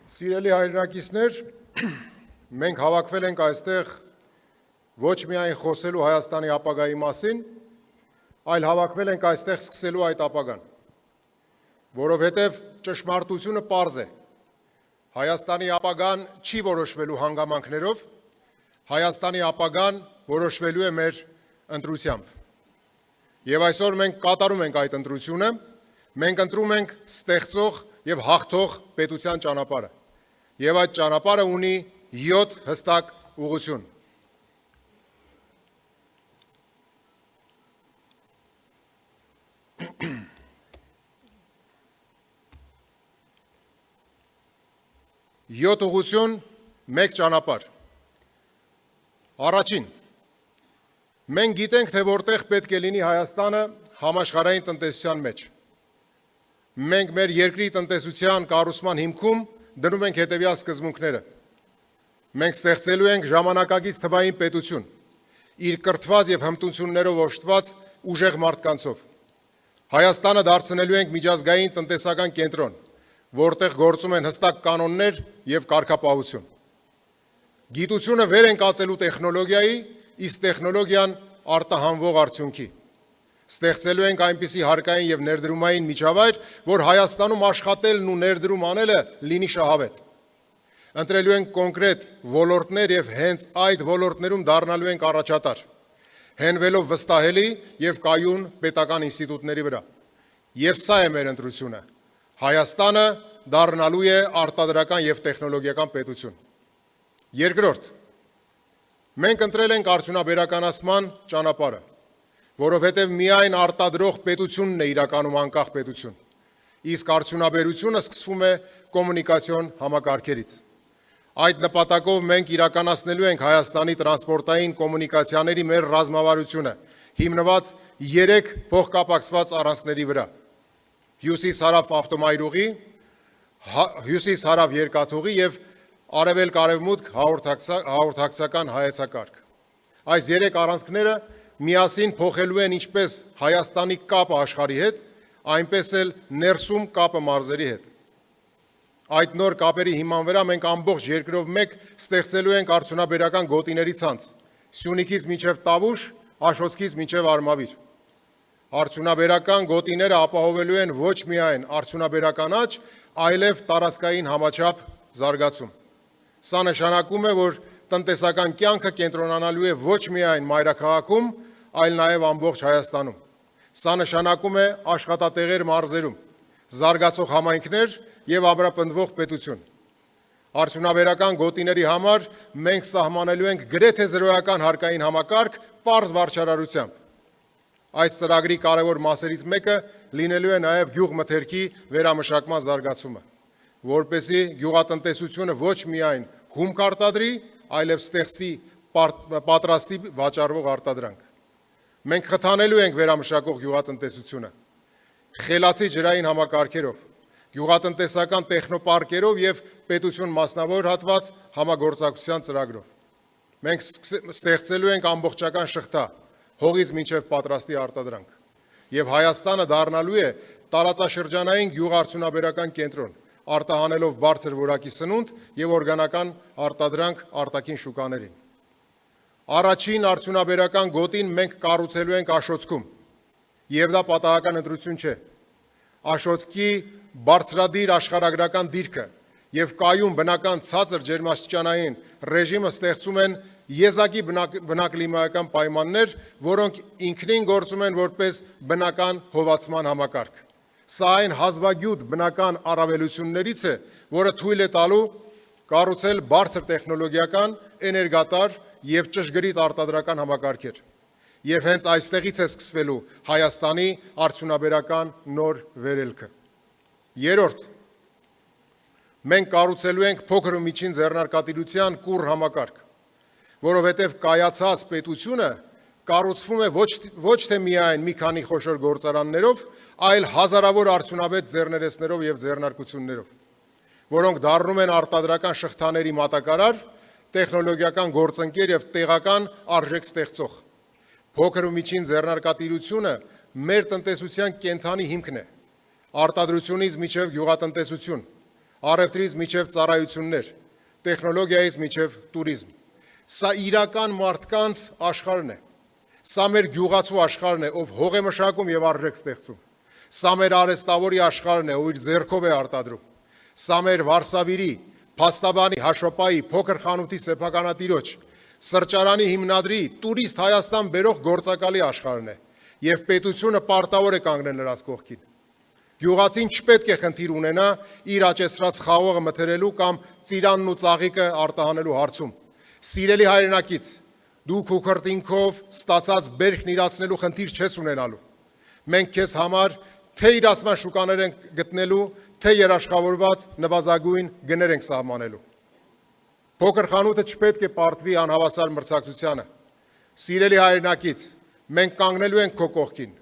Սիրելի հայրենակիցներ, մենք հավաքվել ենք այստեղ ոչ միայն խոսելու Հայաստանի ապագայի մասին, այլ հավաքվել ենք այստեղ սկսելու այդ ապագան, որովհետև ճշմարտությունը պարզ է։ Հայաստանի ապագան չի որոշվելու հանգամանքներով, Հայաստանի ապագան որոշվելու է մեր ընտրությամբ։ Եվ այսօր մենք կատարում ենք այդ ընտրությունը, մենք ընտրում ենք ստեղծող եւ հաղթող պետության ճանապարհը։ Եվ այդ ճանապարհը ունի 7 հստակ ուղղություն։ Յոթ ուղղություն, մեկ ճանապարհ։ Առաջին, մենք գիտենք, թե որտեղ պետք է լինի Հայաստանը համաշխարհային տնտեսության մեջ։ Մենք մեր երկրի տնտեսության կառուցման հիմքում դնում ենք հետևյալ սկզբունքները։ Մենք ստեղծելու ենք ժամանակակից թվային պետություն, իր կրթված եւ հմտություններով օժտված ուժեղ մարդկանցով։ Հայաստանը դարձնելու ենք միջազգային տնտեսական կենտրոն, որտեղ գործում են հստակ կանոններ եւ կարգապահություն։ Գիտությունը վեր են կացելու տեխնոլոգիայի, իսկ տեխնոլոգիան արտահանվող արդյունքի։ Ստեղծելու ենք այնպիսի հարկային եւ ներդրումային միջավայր, որ Հայաստանում աշխատելն ու ներդրում անելը լինի շահավետ։ Ընտրելու ենք կոնկրետ ոլորտներ եւ հենց այդ ոլորտներում դառնալու ենք առաջատար, հենվելով վստահելի եւ կայուն պետական ինստիտուտների վրա։ Եվ սա է մեր ընտրությունը։ Հայաստանը դառնալու է արտադրական եւ տեխնոլոգիական պետություն։ Երկրորդ, մենք ընտրել ենք արդյունաբերականացման ճանապարհը, որովհետև միայն արտադրող պետությունն է իրականում անկախ պետություն, իսկ արդյունաբերությունը սկսվում է կոմունիկացիոն համակարգերից։ Այդ նպատակով մենք իրականացնելու ենք Հայաստանի տրանսպորտային կոմունիկացիաների մեր ռազմավարությունը, հիմնված 3 փոխկապակցված առանցքների վրա՝ հյուսիս-հարավ ավտոմայրուղի, հյուսիս-հարավ երկաթուղի եւ արևելք-արևմուտք հաղորդակցական հայեցակարգ։ Այս 3 առանցքները միասին փոխելու են ինչպես Հայաստանի կապը աշխարհի հետ, այնպես էլ ներսում կապը մարզերի հետ։ Այդ նոր կապերի հիման վրա մենք ամբողջ երկրով մեկ ստեղծելու ենք արդյունաբերական գոտիների ցանց՝ Սյունիքից մինչև Տավուշ, Աշոտսկից մինչև Արմավիր։ Արդյունաբերական գոտիները ապահովելու են ոչ միայն արդյունաբերական աճ, այլև տարածքային համաչափ զարգացում։ Սա նշանակում է, որ տնտեսական կյանքը կենտրոնանալու է ոչ միայն մայրաքաղաքում, այլ նաև ամբողջ Հայաստանում։ Սա նշանակում է աշխատատեղեր մարզերում, զարգացող համայնքներ եւ ամրապնդվող պետություն։ Արդյունաբերական գոտիների համար մենք սահմանելու ենք գրեթե զրոյական հարկային համակարգ պարզ վարչարարությամբ։ Այս ծրագրի կարևոր մասերից մեկը լինելու է նաև գյուղմթերքի վերամշակման զարգացումը, որպեսզի գյուղատնտեսությունը ոչ միայն հումք արտադրի, այլև ստեղծվի պատրաստի վաճառվող արտադրանք։ Մենք խթանելու ենք վերամշակող գյուղատնտեսությունը խելացի ջրային համակարգերով, գյուղատնտեսական տեխնոպարկերով եւ պետություն մասնավոր հատված համագործակցության ծրագրով։ Մենք ստեղծելու ենք ամբողջական շղթա հողից մինչև պատրաստի արտադրանք, եւ Հայաստանը դառնալու է տարածաշրջանային գյուղարդյունաբերական կենտրոն, արտահանելով բարձր որակի սնունդ եւ օրգանական արտադրանք արտաքին շուկաներին։ Առաջին արդյունաբերական գոտին մենք կառուցելու ենք Աշոտսկում, եւ դա պատահական ընտրություն չէ։ Աշոտսկի բարձրադիր աշխարհագրական դիրքը եւ կայուն բնական ցածր ջերմաստիճանային ռեժիմը ստեղծում են եզակի բնակլիմայական պայմաններ, որոնք ինքնին գործում են որպես բնական հովացման համակարգ։ Սա այն հազվագյուտ բնական առավելություններից է, որը թույլ է տալու կառուցել բարձր տեխնոլոգիական, էներգատար եւ ճշգրիտ արտադրական համակարգեր։ Եվ հենց այստեղից է սկսվելու Հայաստանի արդյունաբերական նոր վերելքը։ Երրորդ, մենք կառուցելու ենք փոքր ու միջին ձեռնարկատիրության կուռ համակարգ, որովհետև կայացած պետությունը կառուցվում է ոչ թե միայն մի քանի խոշոր գործարաններով, այլ հազարավոր արդյունավետ ձեռներեցներով եւ ձեռնարկություններով, որոնք դառնում են արտադրական շղթաների մատակարար, տեխնոլոգիական գործընկեր եւ տեղական արժեք ստեղծող։ Փոքր ու միջին ձեռնարկատիրությունը մեր տնտեսության կենթանի հիմքն է, արտադրությունից մինչև գյուղատնտեսություն, առևտրից մինչև ծառայություններ, տեխնոլոգիայից մինչև տուրիզմ։ Սա իրական մարդկանց աշխարհն է։ Սա մեր գյուղացու աշխարհն է, ով հող է մշակում եւ արժեք ստեղծում։ Սա մեր արհեստավորի աշխարհն է, ով իր ձեռքով է արտադրում։ Սա մեր վարսավիրի, փաստաբանի, հաշվապայի, փոքր խանութի սեփականատիրոջ, սրճարանի հիմնադրի, տուրիստ Հայաստան բերող գործակալի աշխարհն է, եւ պետությունը պարտավոր է կանգնել նրանց կողքին։ Գյուղացին չպետք է խնդիր ունենա իր աճեցրած խաղողը մթերելու կամ ծիրանն ու ծաղիկը արտահանելու հարցում։ Սիրելի հայրենակից, դու քո քրտինքով ստացած բերքն իրացնելու խնդիր չես ունենալու։ Մենք քեզ համար թե իրացման շուկաներ ենք գտնելու, թե երաշխավորված նվազագույն գներ ենք սահմանելու։ Փոքր խանութը չպետք է պարտվի անհավասար մրցակցությանը։ Սիրելի հայրենակից, մենք կանգնելու ենք քո կողքին,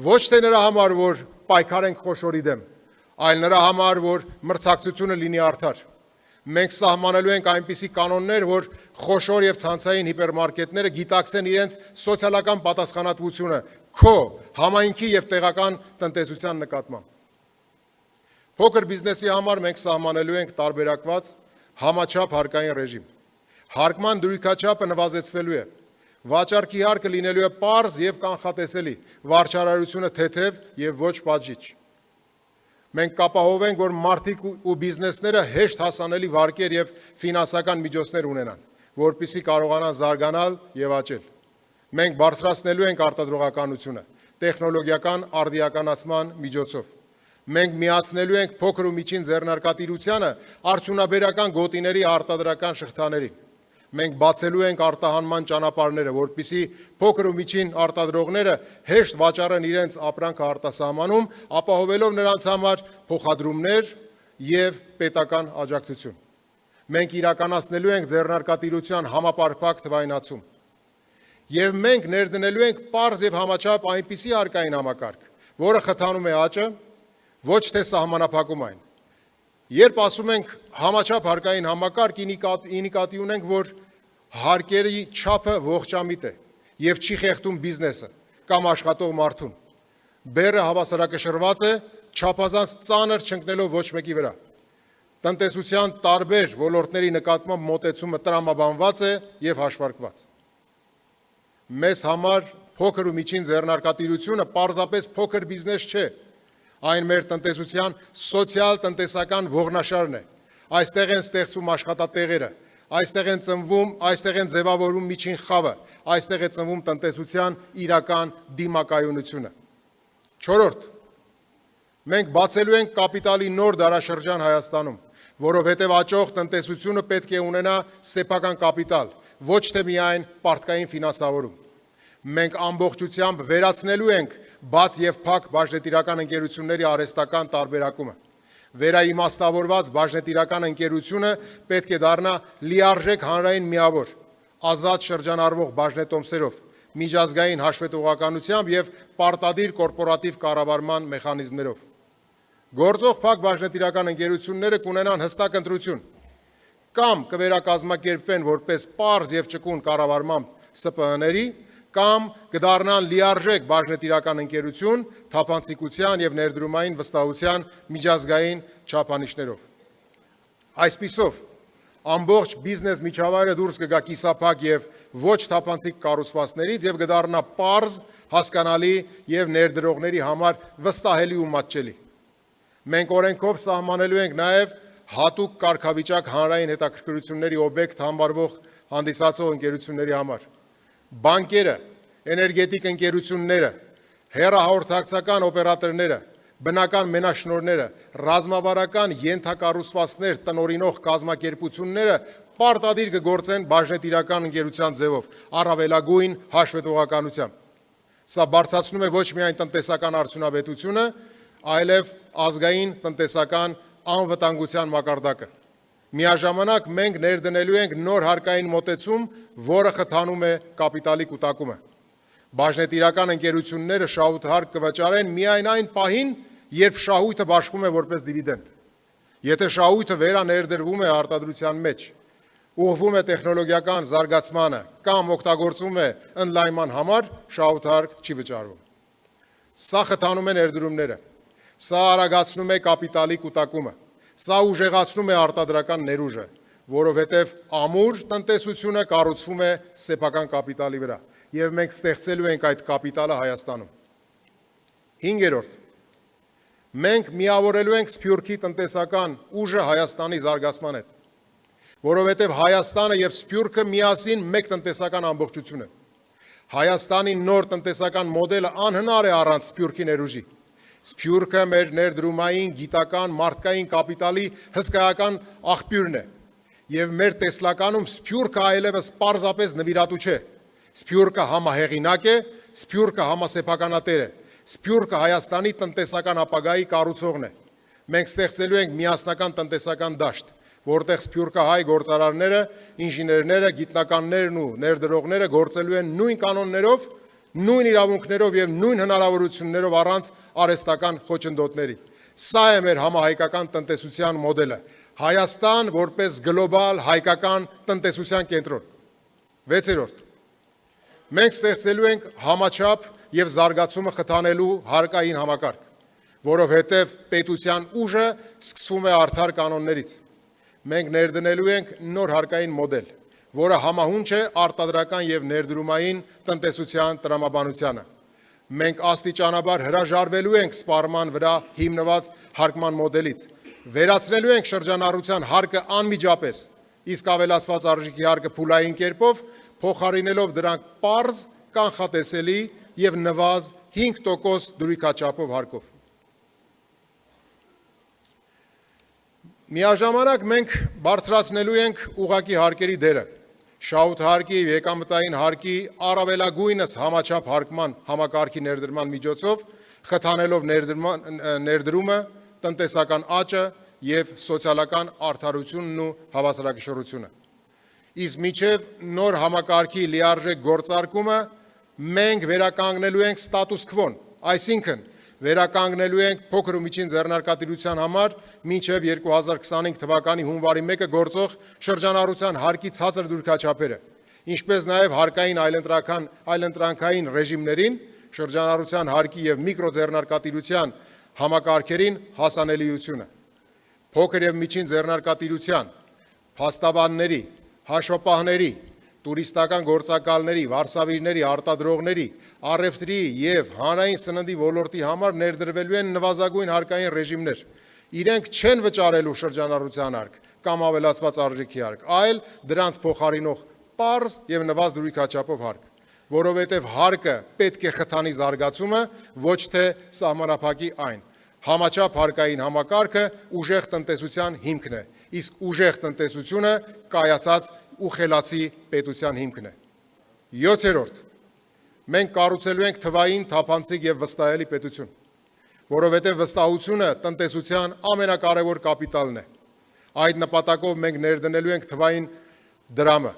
ոչ թե նրա համար, որ պայքարենք խոշորի դեմ, այլ նրա համար, որ մրցակցությունը լինի արդար։ Մենք սահմանելու ենք այնպիսի կանոններ, որ խոշոր եւ ցանցային հիպերմարկետները գիտակցեն իրենց սոցիալական պատասխանատվությունը քո, համայնքի եւ տեղական տնտեսության նկատմամբ։ Փոքր բիզնեսի համար մենք սահմանելու ենք տարբերակված համաչափ հարկային ռեժիմ։ Հարկման դրույքաչափը նվազեցվելու է։ Վաճառքի հարկը լինելու է պարզ եւ կանխատեսելի, վարչարարությունը թեթև եւ ոչ պատժիչ։ Մենք կապահովենք, որ մարդիկ ու բիզնեսները հեշտ հասանելի վարկեր եւ ֆինանսական միջոցներ ունենան, որպեսզի կարողանան զարգանալ եւ աճել։ Մենք բարձրացնելու ենք արտադրողականությունը տեխնոլոգիական արդիականացման միջոցով։ Մենք միացնելու ենք փոքր ու միջին ձեռնարկատիրությանը արդյունաբերական գոտիների արտադրական շղթաներին։ Մենք բացելու ենք արտահանման ճանապարհները, որպեսզի փոքր ու միջին արտադրողները հեշտ վաճառեն իրենց ապրանքը արտասահմանում, ապահովելով նրանց համար փոխադրումներ եւ պետական աջակցություն։ Մենք իրականացնելու ենք ձեռնարկատիրության համապարփակ թվայնացում։ Եվ մենք ներդնելու ենք պարզ եւ համաչափ այնպիսի հարկային համակարգ, որը խթանում է աճը, ոչ թե սահմանափակում այն։ Երբ ասում ենք համաչափ հարկային համակարգ, ի նկատի ունենք, որ հարկերի չափը ողջամիտ է եւ չի խեղդում բիզնեսը կամ աշխատող մարդուն։ Բեռը հավասարակշռված է, չափազանց ծանր չընկնելով ոչ մեկի վրա։ Տնտեսության տարբեր ոլորտների նկատմամբ մոտեցումը տրամաբանված է եւ հաշվարկված։ Մեզ համար փոքր ու միջին ձեռնարկատիրությունը պարզապես փոքր բիզնես չէ։ Այն մեր տնտեսության սոցիալ-տնտեսական ողնաշարն է։ Այստեղ են ստեղծվում աշխատատեղերը, այստեղ են ձևավորվում միջին խավը, այստեղ է ծնվում տնտեսության իրական դիմակայունությունը։ Չորրորդ, մենք բացելու ենք կապիտալի նոր դարաշրջան Հայաստանում, որովհետև աճող տնտեսությունը պետք է ունենա սեփական կապիտալ, ոչ թե միայն պարտքային ֆինանսավորում։ Մենք ամբողջությամբ վերացնելու ենք բաց եւ փակ բաժնետիրական ընկերությունների արհեստական տարբերակումը։ Վերաիմաստավորված բաժնետիրական ընկերությունը պետք է դառնա լիարժեք հանրային միավոր, ազատ շրջանառվող բաժնետոմսերով, միջազգային հաշվետվողականությամբ եւ պարտադիր կորպորատիվ կառավարման մեխանիզմներով։ Գործող փակ բաժնետիրական ընկերությունները կունենան հստակ ընտրություն, կամ կվերակազմակերպվեն որպես պարզ եւ ճկուն կառավարմամբ ՍՊԸ-ների, կամ կդառնան լիարժեք բաժնետիրական ընկերություն թափանցիկության եւ ներդրումային վստահության միջազգային չափանիշներով։ Այսպիսով, ամբողջ բիզնես միջավայրը դուրս կգա կիսափակ եւ ոչ թափանցիկ կառուցվածքներից եւ կդառնա պարզ, հասկանալի եւ ներդրողների համար վստահելի ու մատչելի։ Մենք օրենքով սահմանելու ենք նաեւ հատուկ կարգավիճակ հանրային հետաքրքրությունների օբյեկտ համարվող հանդիսացող ընկերությունների համար։ Բանկերը, էներգետիկ ընկերությունները, հեռահաղորդակցական օպերատորները, բնական մենաշնորհները, ռազմավարական ենթակառուցվածքներ տնօրինող կազմակերպությունները պարտադիր կգործեն բաժնետիրական ընկերության ձևով, առավելագույն հաշվետվողականությամբ։ Սա բարձրացնում է ոչ միայն տնտեսական արդյունավետությունը, այլև ազգային տնտեսական անվտանգության մակարդակը։ Միաժամանակ մենք ներդնելու ենք նոր հարկային մոտեցում, որը խթանում է կապիտալի կուտակումը։ Բաժնետիրական ընկերությունները շահութարկ կվճարեն միայն այն պահին, երբ շահույթը բաշխվում է որպես դիվիդենդ։ Եթե շահույթը վերաներդրվում է արտադրության մեջ, ուղղվում է տեխնոլոգիական զարգացմանը կամ օգտագործվում է ընդլայնման համար, շահութարկ չի վճարվում։ Սա խթանում է ներդրումները։ Սա արագացնում է կապիտալի կուտակումը։ Սա ուժեղացնում է արտադրական ներուժը, որովհետև ամուր տնտեսությունը կառուցվում է սեփական կապիտալի վրա, եւ մենք ստեղծելու ենք այդ կապիտալը Հայաստանում։ 5. Մենք միավորելու ենք Սփյուռքի տնտեսական ուժը Հայաստանի զարգացման հետ, որովհետև Հայաստանը եւ Սփյուռքը միասին մեկ տնտեսական ամբողջություն է։ Հայաստանի նոր տնտեսական մոդելը անհնար է առանց Սփյուռքի ներուժի։ Սփյուռքը մեր ներդրումային, գիտական, մարդկային կապիտալի հսկայական աղբյուրն է, եւ մեր տեսլականում Սփյուռքը այլևս պարզապես նվիրատու չէ։ Սփյուռքը համահեղինակ է, Սփյուռքը համասեփականատեր է, Սփյուռքը Հայաստանի տնտեսական ապագայի կառուցողն է։ Մենք ստեղծելու ենք միասնական տնտեսական դաշտ, որտեղ սփյուռքահայ գործարարները, ինժեներները, գիտնականներն ու ներդրողները գործելու են նույն կանոններով, նույն իրավունքներով եւ նույն հնարավորություններով առանց արհեստական խոչընդոտների։ Սա է մեր համահայկական տնտեսության մոդելը։ Հայաստան որպես գլոբալ հայկական տնտեսության կենտրոն։ 6. Մենք ստեղծելու ենք համաչափ եւ զարգացումը խթանելու հարկային համակարգ, որովհետեւ պետության ուժը սկսվում է արդար կանոններից։ Մենք ներդնելու ենք նոր հարկային մոդել, որը համահունչ է արտադրական եւ ներդրումային տնտեսության տրամաբանությանը։ Մենք աստիճանաբար հրաժարվելու ենք սպառման վրա հիմնված հարկման մոդելից, վերացնելու ենք շրջանառության հարկը անմիջապես, իսկ ավելացված արժիքի հարկը փուլային կերպով, փոխարինելով դրանք պարզ, կանխատեսելի եւ նվազ 5% դրույքաչափով հարկով։ Միաժամանակ մենք բարձրացնելու ենք ուղղակի հարկերի դերը, շահութ հարկի եւ եկամտային հարկի առավելագույնս համաչափ հարկման համակարգի ներդրման միջոցով, խթանելով ներդրումը, տնտեսական աճը եւ սոցիալական արդարությունն ու հավասարակշռությունը։ Իսկ միջև նոր համակարգի լիարժեք գործարկումը մենք վերականգնելու ենք ստատուս քվոն, այսինքն վերականգնելու ենք փոքր ու միջին ձեռնարկատիրության համար մինչև 2025 թվականի հունվարի 1-ը գործող շրջանառության հարկի ցածր դրույքաչափերը, ինչպես նաև հարկային այլընտրանքային ռեժիմներին, շրջանառության հարկի եւ միկրոձեռնարկատիրության համակարգերին հասանելիությունը, փոքր եւ միջին ձեռնարկատիրության, փաստաբանների, հաշվապահների, տուրիստական գործակալների, վարսավիրների, արտադրողների, առևտրի եւ հանրային սննդի ոլորտի համար ներդրվելու են նվազագույն հարկային ռեժիմներ։ Իրենք չեն վճարելու շրջանառության հարկ կամ ավելացված արժեքի հարկ, այլ դրանց փոխարինող պարզ եւ նվազ դրույքաչափով հարկ, որովհետեւ հարկը պետք է խթանի զարգացումը, ոչ թե սահմանափակի այն։ Համաչափ հարկային համակարգը ուժեղ տնտեսության հիմքն է, իսկ ուժեղ տնտեսությունը կայացած ու խելացի պետության հիմքն է։ 7. Մենք կառուցելու ենք թվային, թափանցիկ եւ վստահելի պետություն, որովհետեւ վստահությունը տնտեսության ամենակարևոր կապիտալն է։ Այդ նպատակով մենք ներդնելու ենք թվային դրամը,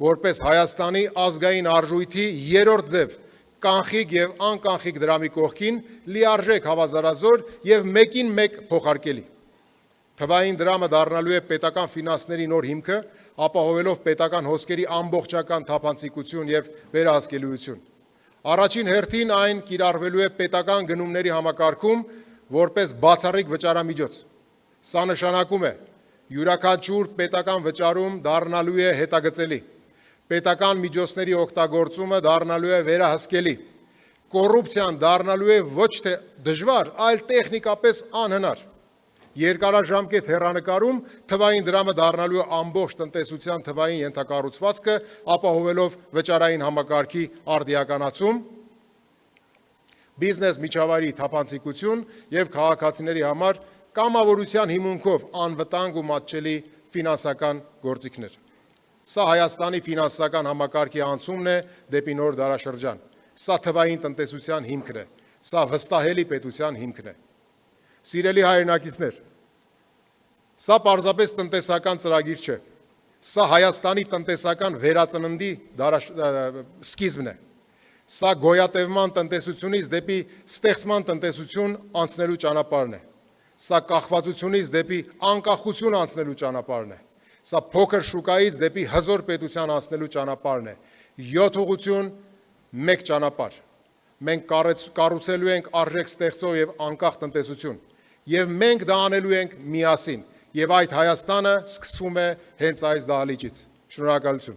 որպես Հայաստանի ազգային արժույթի երրորդ ձև, կանխիկ եւ անկանխիկ դրամի կողքին լիարժեք հավասարազոր եւ մեկին մեկ փոխարկելի։ Թվային դրամը դառնալու է պետական ֆինանսների նոր հիմքը, ապահովելով պետական հոսքերի ամբողջական թափանցիկություն եւ վերահսկելիություն։ Առաջին հերթին այն կիրառվելու է պետական գնումների համակարգում որպես բացառիկ վճարամիջոց։ Սա նշանակում է յուրաքանչյուր պետական վճարում դառնալու է հետագծելի, պետական միջոցների օգտագործումը դառնալու է վերահսկելի, կոռուպցիան դառնալու է ոչ թե դժվար, այլ տեխնիկապես անհնար։ Երկարաժամկետ հեռանկարում թվային դրամը դառնալու է ամբողջ տնտեսության թվային ենթակառուցվածքը, ապահովելով վճարային համակարգի արդիականացում, բիզնես միջավայրի թափանցիկություն եւ քաղաքացիների համար կամավորության հիմունքով անվտանգ ու մատչելի ֆինանսական գործիքներ։ Սա Հայաստանի ֆինանսական համակարգի անցումն է դեպի նոր դարաշրջան։ Սա թվային տնտեսության հիմքն է։ Սա վստահելի պետության հիմքն է։ Սիրելի հայրենակիցներ, սա պարզապես տնտեսական ծրագիր չէ։ Սա Հայաստանի տնտեսական վերածննդի սկիզբն է։ Սա գոյատևման տնտեսությունից դեպի ստեղծման տնտեսություն անցնելու ճանապարհն է։ Սա կախվածությունից դեպի անկախություն անցնելու ճանապարհն է։ Սա փոքր շուկայից դեպի հզոր պետության անցնելու ճանապարհն է։ 7 ուղղություն, 1 ճանապարհ։ Մենք կառուցելու ենք արժեք ստեղծող եւ անկախ տնտեսություն, եւ մենք դա անելու ենք միասին, եւ այդ Հայաստանը սկսվում է հենց այս դահլիճից։ Շնորհակալություն։